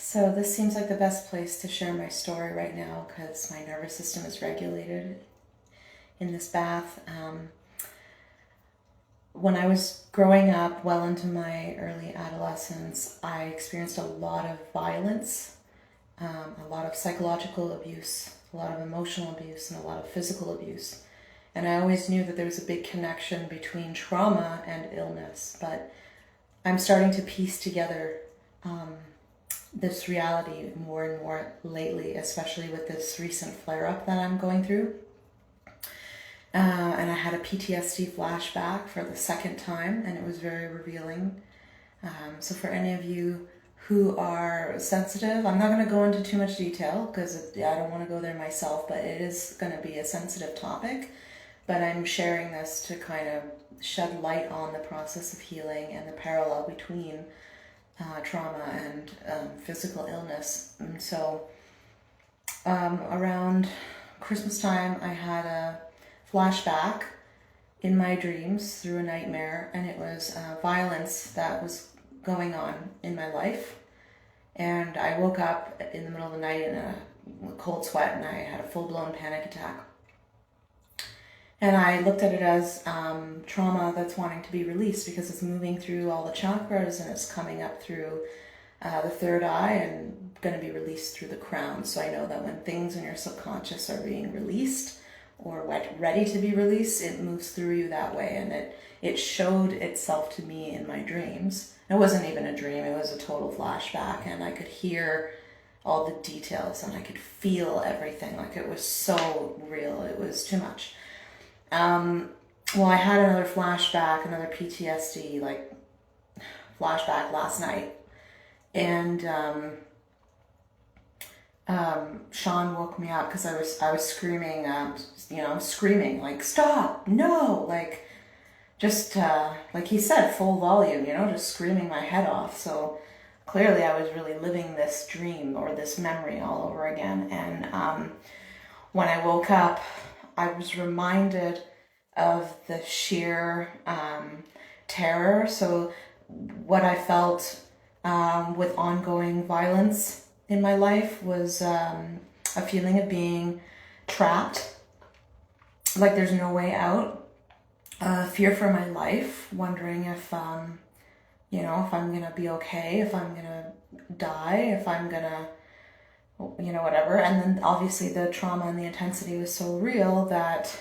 So this seems like the best place to share my story right now because my nervous system is regulated in this bath. When I was growing up, well into my early adolescence, I experienced a lot of violence, a lot of psychological abuse, a lot of emotional abuse, and a lot of physical abuse. And I always knew that there was a big connection between trauma and illness, but I'm starting to piece together this reality more and more lately, especially with this recent flare-up that I'm going through. And I had a PTSD flashback for the second time, and it was very revealing. So for any of you who are sensitive, I'm not going to go into too much detail because I don't want to go there myself, but it is going to be a sensitive topic. But I'm sharing this to kind of shed light on the process of healing and the parallel between trauma and physical illness. And so around Christmas time, I had a flashback in my dreams through a nightmare, and it was violence that was going on in my life. And I woke up in the middle of the night in a cold sweat, and I had a full-blown panic attack. And I looked at it as trauma that's wanting to be released because it's moving through all the chakras and it's coming up through the third eye and going to be released through the crown. So I know that when things in your subconscious are being released or ready to be released, it moves through you that way. And it showed itself to me in my dreams. It wasn't even a dream, it was a total flashback, and I could hear all the details and I could feel everything. Like, it was so real, it was too much. Well, I had another flashback, another PTSD, flashback last night. And, Sean woke me up because I was screaming, screaming, like, stop, no, like he said, full volume, just screaming my head off. So clearly I was really living this dream or this memory all over again. And, when I woke up, I was reminded of the sheer terror. So what I felt with ongoing violence in my life was a feeling of being trapped, like there's no way out, fear for my life, wondering if, if I'm going to be okay, if I'm going to die, if I'm going to whatever. And then obviously the trauma and the intensity was so real that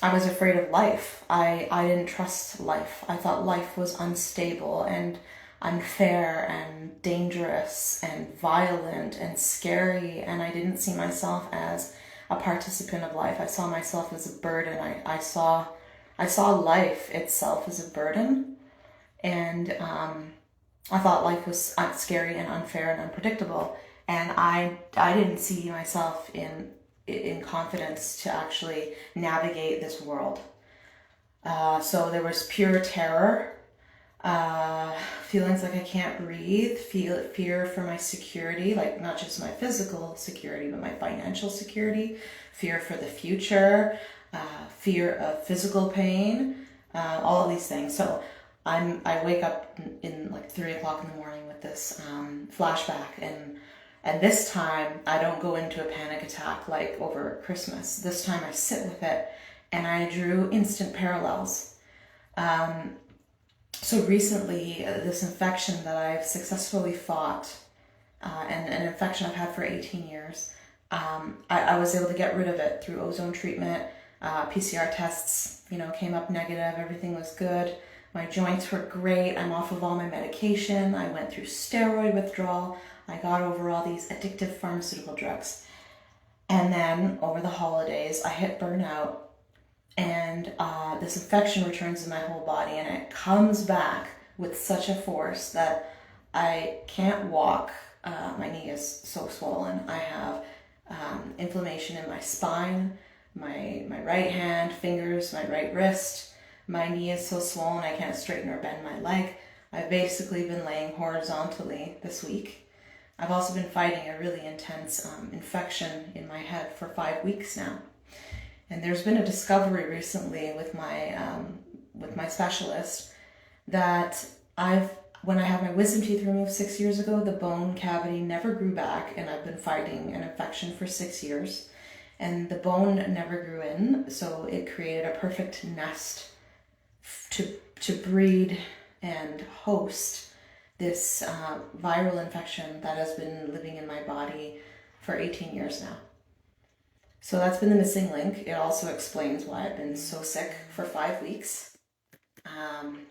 I was afraid of life. I didn't trust life. I thought life was unstable and unfair and dangerous and violent and scary. And I didn't see myself as a participant of life. I saw myself as a burden. I saw life itself as a burden. And I thought life was scary and unfair and unpredictable. And I didn't see myself in confidence to actually navigate this world. So there was pure terror, feelings like I can't breathe, fear for my security, like not just my physical security, but my financial security, fear for the future, fear of physical pain, all of these things. So I wake up in 3 o'clock in the morning with this flashback, and this time I don't go into a panic attack like over Christmas. This time I sit with it and I drew instant parallels. So recently, this infection that I've successfully fought, and an infection I've had for 18 years, I was able to get rid of it through ozone treatment. PCR tests, came up negative. Everything was good. My joints were great. I'm off of all my medication. I went through steroid withdrawal. I got over all these addictive pharmaceutical drugs. And then over the holidays, I hit burnout, and this infection returns in my whole body, and it comes back with such a force that I can't walk. My knee is so swollen. I have inflammation in my spine, my right hand, fingers, my right wrist. My knee is so swollen I can't straighten or bend my leg. I've basically been laying horizontally this week. I've also been fighting a really intense infection in my head for 5 weeks now. And there's been a discovery recently with my specialist that When I had my wisdom teeth removed 6 years ago, the bone cavity never grew back, and I've been fighting an infection for 6 years. And the bone never grew in, so it created a perfect nest to breed and host this viral infection that has been living in my body for 18 years now. So that's been the missing link. It also explains why I've been so sick for 5 weeks.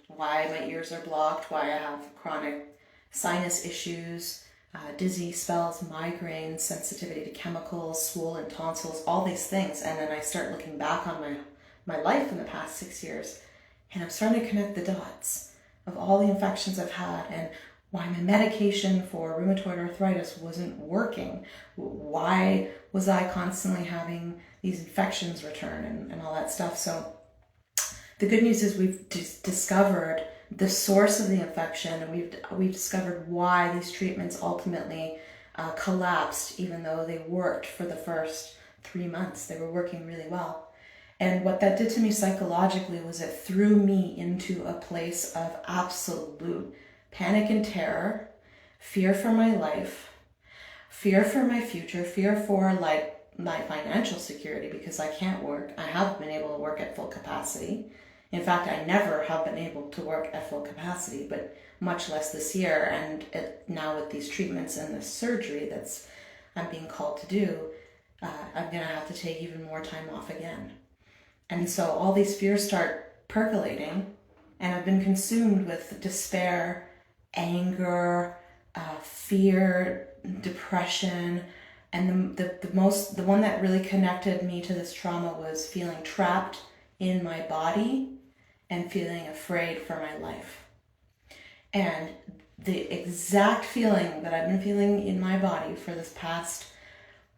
Why my ears are blocked, why I have chronic sinus issues, dizzy spells, migraines, sensitivity to chemicals, swollen tonsils, all these things. And then I start looking back on my life in the past 6 years, and I'm starting to connect the dots of all the infections I've had and why my medication for rheumatoid arthritis wasn't working. Why was I constantly having these infections return and all that stuff. So the good news is we've discovered the source of the infection, and we've discovered why these treatments ultimately collapsed, even though they worked for the first 3 months. They were working really well. And what that did to me psychologically was it threw me into a place of absolute panic and terror, fear for my life, fear for my future, fear for like my financial security, because I can't work. I haven't been able to work at full capacity. In fact, I never have been able to work at full capacity, but much less this year. And now with these treatments and this surgery that's I'm being called to do, I'm going to have to take even more time off again. And so all these fears start percolating, and I've been consumed with despair, anger, fear, depression. And the one that really connected me to this trauma was feeling trapped in my body and feeling afraid for my life. And the exact feeling that I've been feeling in my body for this past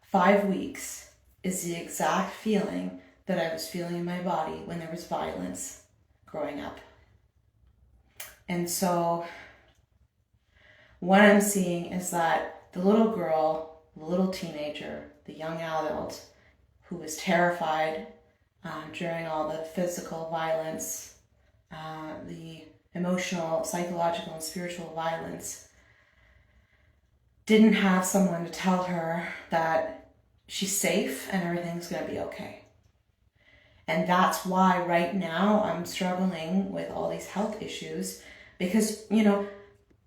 5 weeks is the exact feeling that I was feeling in my body when there was violence growing up. And so what I'm seeing is that the little girl, the little teenager, the young adult who was terrified during all the physical violence, the emotional, psychological, and spiritual violence, didn't have someone to tell her that she's safe and everything's going to be okay. And that's why right now I'm struggling with all these health issues, because, you don't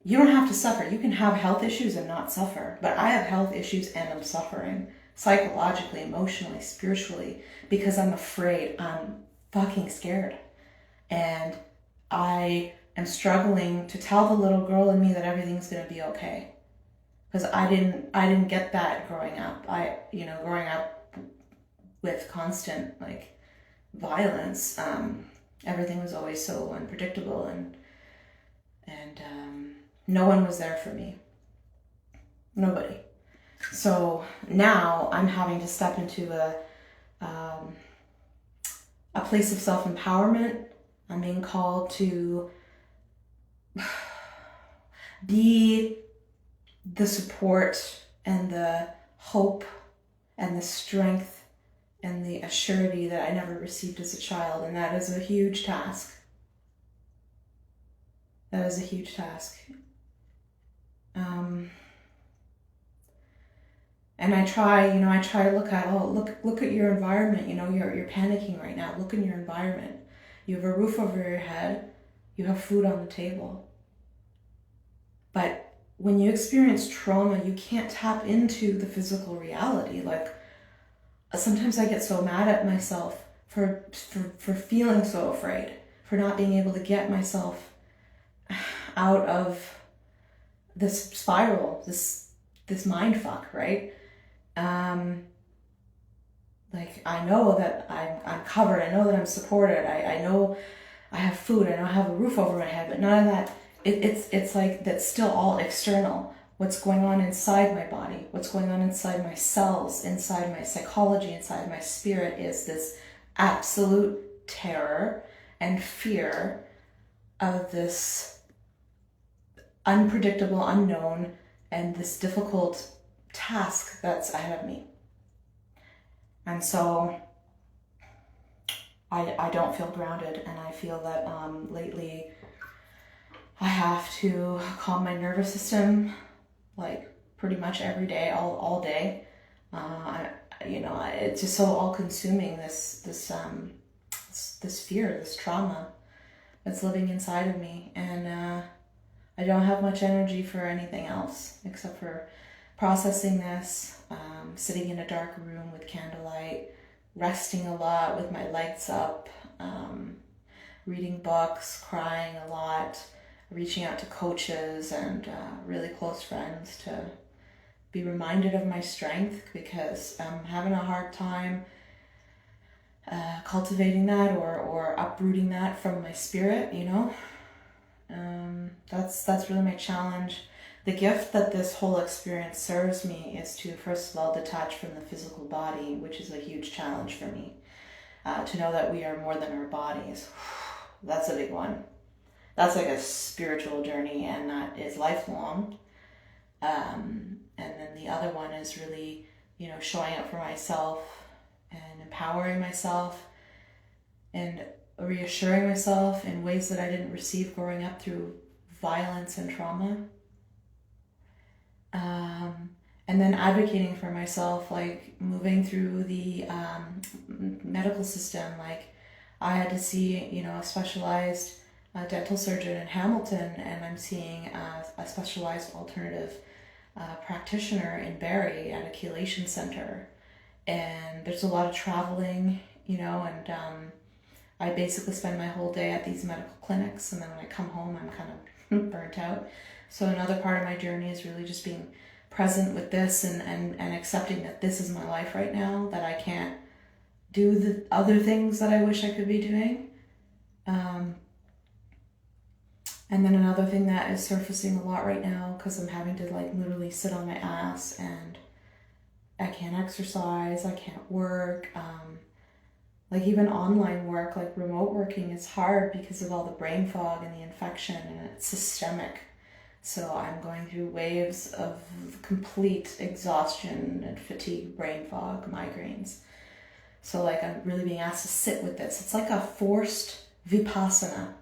have to suffer. You can have health issues and not suffer. But I have health issues and I'm suffering psychologically, emotionally, spiritually, because I'm afraid. I'm fucking scared. And I am struggling to tell the little girl in me that everything's going to be okay. Because I didn't get that growing up. Growing up with constant violence, everything was always so unpredictable, and no one was there for me. Nobody. So now I'm having to step into a place of self-empowerment. I'm being called to be the support and the hope and the strength and the assurity that I never received as a child. And that is a huge task. That is a huge task. And I try to look at your environment. You're panicking right now. Look in your environment. You have a roof over your head. You have food on the table. But when you experience trauma, you can't tap into the physical reality. Sometimes I get so mad at myself for feeling so afraid, for not being able to get myself out of this spiral, this mind fuck, right? I know that I'm covered. I know that I'm supported. I know I have food. I know I have a roof over my head. But none of that. It's like that's still all external. What's going on inside my body? What's going on inside my cells? Inside my psychology? Inside my spirit is this absolute terror and fear of this unpredictable, unknown, and this difficult task that's ahead of me. And so I don't feel grounded, and I feel that lately I have to calm my nervous system like pretty much every day, all day. It's just so all consuming, this fear, this trauma that's living inside of me. And I don't have much energy for anything else except for processing this, sitting in a dark room with candlelight, resting a lot with my legs up, reading books, crying a lot, reaching out to coaches and really close friends to be reminded of my strength, because I'm having a hard time cultivating that or uprooting that from my spirit, That's really my challenge. The gift that this whole experience serves me is to, first of all, detach from the physical body, which is a huge challenge for me. To know that we are more than our bodies. That's a big one. That's like a spiritual journey, and that is lifelong. And then the other one is really, showing up for myself and empowering myself and reassuring myself in ways that I didn't receive growing up through violence and trauma. And then advocating for myself, like moving through the medical system. Like I had to see, a specialized dental surgeon in Hamilton, and I'm seeing a specialized alternative practitioner in Barrie at a chelation center. And there's a lot of traveling, and I basically spend my whole day at these medical clinics, and then when I come home, I'm kind of burnt out. So another part of my journey is really just being present with this and accepting that this is my life right now, that I can't do the other things that I wish I could be doing. And then another thing that is surfacing a lot right now, because I'm having to like literally sit on my ass and I can't exercise, I can't work. Like even online work, like remote working is hard because of all the brain fog and the infection, and it's systemic. So I'm going through waves of complete exhaustion and fatigue, brain fog, migraines. So like I'm really being asked to sit with this. It's like a forced vipassana.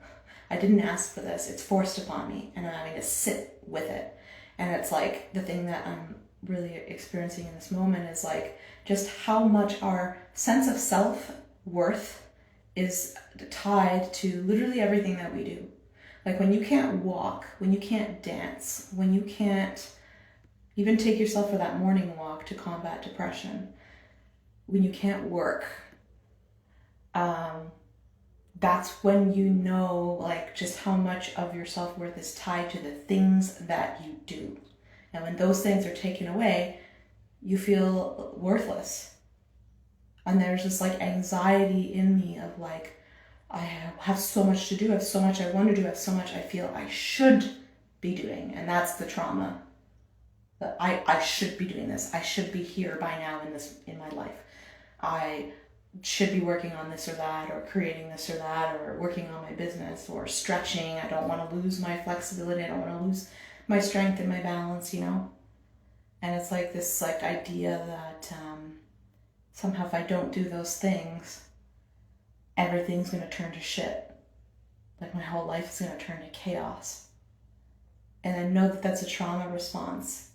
I didn't ask for this. It's forced upon me, and I'm having to sit with it. And it's like the thing that I'm really experiencing in this moment is like just how much our sense of self-worth is tied to literally everything that we do. Like when you can't walk, when you can't dance, when you can't even take yourself for that morning walk to combat depression, when you can't work, that's when you know like just how much of your self-worth is tied to the things that you do. And when those things are taken away, you feel worthless. And there's this like anxiety in me of like, I have so much to do, I have so much I want to do, I have so much I feel I should be doing. And that's the trauma. That I should be doing this. I should be here by now in my life. I should be working on this or that, or creating this or that, or working on my business, or stretching. I don't want to lose my flexibility. I don't want to lose my strength and my balance, And it's like this like idea that somehow if I don't do those things, everything's going to turn to shit. Like my whole life is going to turn to chaos. And I know that that's a trauma response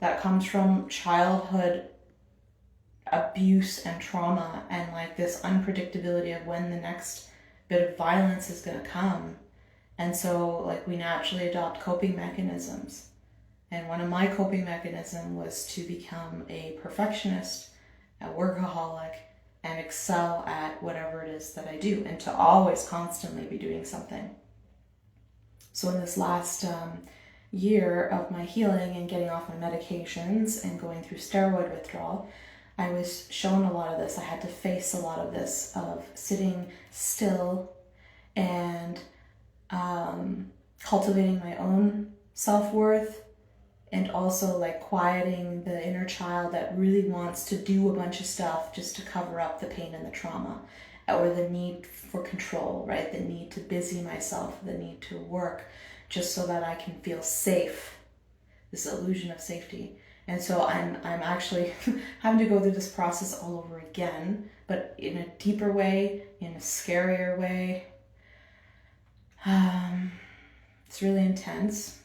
that comes from childhood abuse and trauma, and like this unpredictability of when the next bit of violence is going to come. And so like we naturally adopt coping mechanisms. And one of my coping mechanisms was to become a perfectionist, a workaholic, and excel at whatever it is that I do, and to always constantly be doing something. So in this last year of my healing and getting off my medications and going through steroid withdrawal, I was shown a lot of this. I had to face a lot of this, of sitting still and cultivating my own self-worth, and also like quieting the inner child that really wants to do a bunch of stuff just to cover up the pain and the trauma, or the need for control, right? The need to busy myself, the need to work just so that I can feel safe, this illusion of safety. And so I'm actually having to go through this process all over again, but in a deeper way, in a scarier way. It's really intense.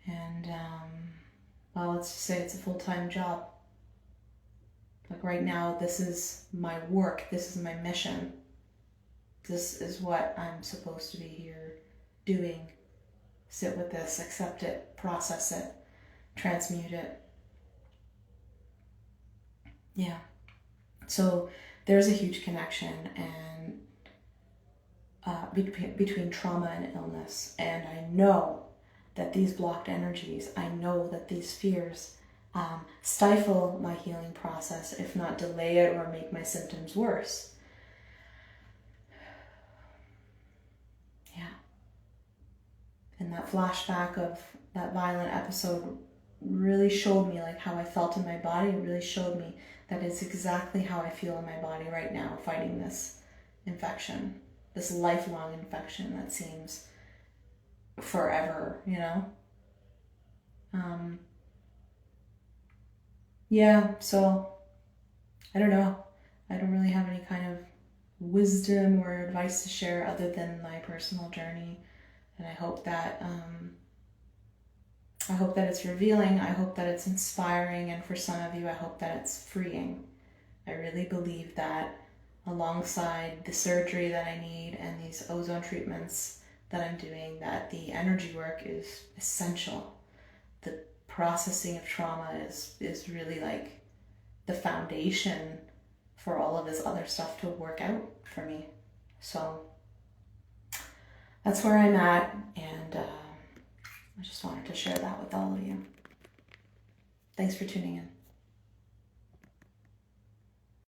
And, well, let's just say it's a full-time job. Like right now, this is my work. This is my mission. This is what I'm supposed to be here doing. Sit with this, accept it, process it, transmute it. Yeah. So there's a huge connection and between trauma and illness. And I know that these blocked energies, I know that these fears stifle my healing process, if not delay it or make my symptoms worse. Yeah. And that flashback of that violent episode really showed me like how I felt in my body. It really showed me that it's exactly how I feel in my body right now, fighting this infection, this lifelong infection that seems forever, you know? Yeah, so I don't know. I don't really have any kind of wisdom or advice to share other than my personal journey. And I hope that it's revealing. I hope that it's inspiring. And for some of you, I hope that it's freeing. I really believe that alongside the surgery that I need and these ozone treatments that I'm doing, that the energy work is essential. The processing of trauma is really like the foundation for all of this other stuff to work out for me. So that's where I'm at, and I just wanted to share that with all of you. Thanks for tuning in.